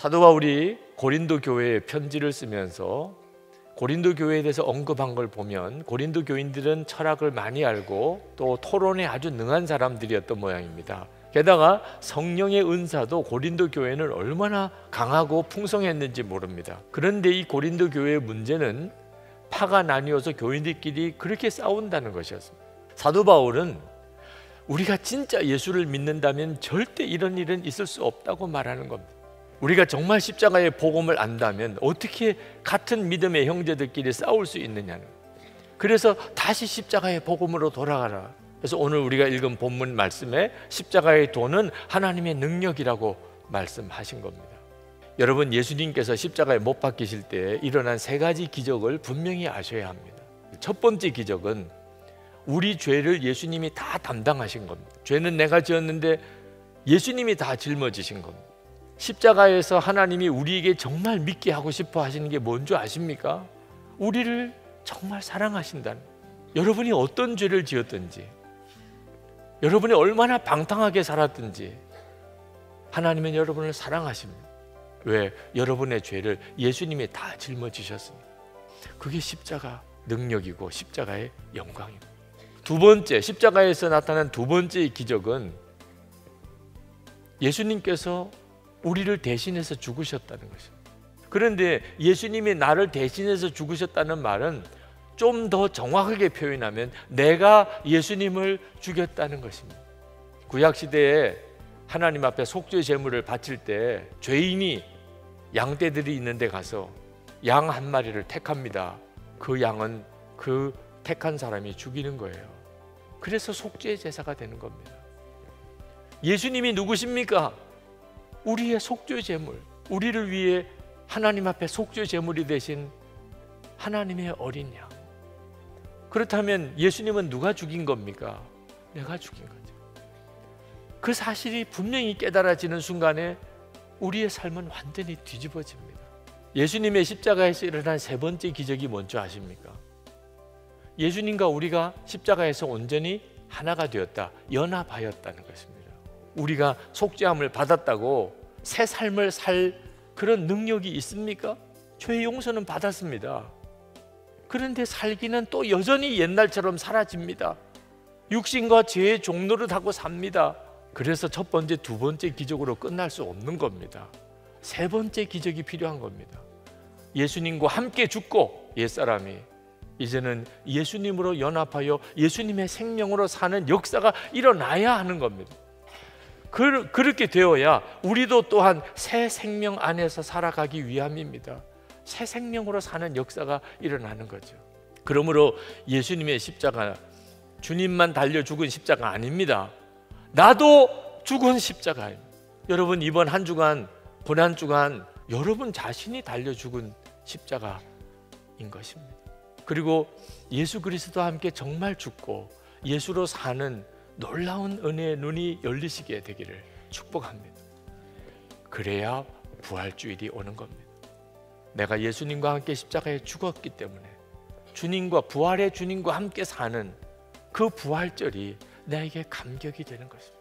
사도 바울이 고린도 교회에 편지를 쓰면서 고린도 교회에 대해서 언급한 걸 보면 고린도 교인들은 철학을 많이 알고 또 토론에 아주 능한 사람들이었던 모양입니다. 게다가 성령의 은사도 고린도 교회는 얼마나 강하고 풍성했는지 모릅니다. 그런데 이 고린도 교회의 문제는 파가 나뉘어서 교인들끼리 그렇게 싸운다는 것이었습니다. 사도 바울은 우리가 진짜 예수를 믿는다면 절대 이런 일은 있을 수 없다고 말하는 겁니다. 우리가 정말 십자가의 복음을 안다면 어떻게 같은 믿음의 형제들끼리 싸울 수 있느냐는, 그래서 다시 십자가의 복음으로 돌아가라. 그래서 오늘 우리가 읽은 본문 말씀에 십자가의 도는 하나님의 능력이라고 말씀하신 겁니다. 여러분, 예수님께서 십자가에 못 박히실 때 일어난 세 가지 기적을 분명히 아셔야 합니다. 첫 번째 기적은 우리 죄를 예수님이 다 담당하신 겁니다. 죄는 내가 지었는데 예수님이 다 짊어지신 겁니다. 십자가에서 하나님이 우리에게 정말 믿게 하고 싶어 하시는 게 뭔지 아십니까? 우리를 정말 사랑하신다는, 여러분이 어떤 죄를 지었든지, 여러분이 얼마나 방탕하게 살았든지 하나님은 여러분을 사랑하십니다. 왜? 여러분의 죄를 예수님이 다 짊어지셨습니다. 그게 십자가 능력이고 십자가의 영광입니다. 두 번째, 십자가에서 나타난 두 번째 기적은 예수님께서 우리를 대신해서 죽으셨다는 것입니다. 그런데 예수님이 나를 대신해서 죽으셨다는 말은 좀 더 정확하게 표현하면 내가 예수님을 죽였다는 것입니다. 구약시대에 하나님 앞에 속죄 제물을 바칠 때 죄인이 양떼들이 있는 데 가서 양 한 마리를 택합니다. 그 양은 그 택한 사람이 죽이는 거예요. 그래서 속죄 제사가 되는 겁니다. 예수님이 누구십니까? 우리의 속죄 제물, 우리를 위해 하나님 앞에 속죄 제물이 되신 하나님의 어린 양. 그렇다면 예수님은 누가 죽인 겁니까? 내가 죽인 거죠. 그 사실이 분명히 깨달아지는 순간에 우리의 삶은 완전히 뒤집어집니다. 예수님의 십자가에서 일어난 세 번째 기적이 뭔지 아십니까? 예수님과 우리가 십자가에서 온전히 하나가 되었다, 연합하였다는 것입니다. 우리가 속죄함을 받았다고 새 삶을 살 그런 능력이 있습니까? 죄 용서는 받았습니다. 그런데 살기는 또 여전히 옛날처럼 사라집니다. 육신과 죄의 종노릇 하고 삽니다. 그래서 첫 번째, 두 번째 기적으로 끝날 수 없는 겁니다. 세 번째 기적이 필요한 겁니다. 예수님과 함께 죽고 옛사람이 이제는 예수님으로 연합하여 예수님의 생명으로 사는 역사가 일어나야 하는 겁니다. 그렇게 되어야 우리도 또한 새 생명 안에서 살아가기 위함입니다. 새 생명으로 사는 역사가 일어나는 거죠. 그러므로 예수님의 십자가, 주님만 달려 죽은 십자가 아닙니다. 나도 죽은 십자가예요. 여러분, 이번 한 주간, 고난 주간 여러분 자신이 달려 죽은 십자가인 것입니다. 그리고 예수 그리스도와 함께 정말 죽고 예수로 사는 놀라운 은혜의 눈이 열리시게 되기를 축복합니다. 그래야 부활주일이 오는 겁니다. 내가 예수님과 함께 십자가에 죽었기 때문에 주님과, 부활의 주님과 함께 사는 그 부활절이 나에게 감격이 되는 것입니다.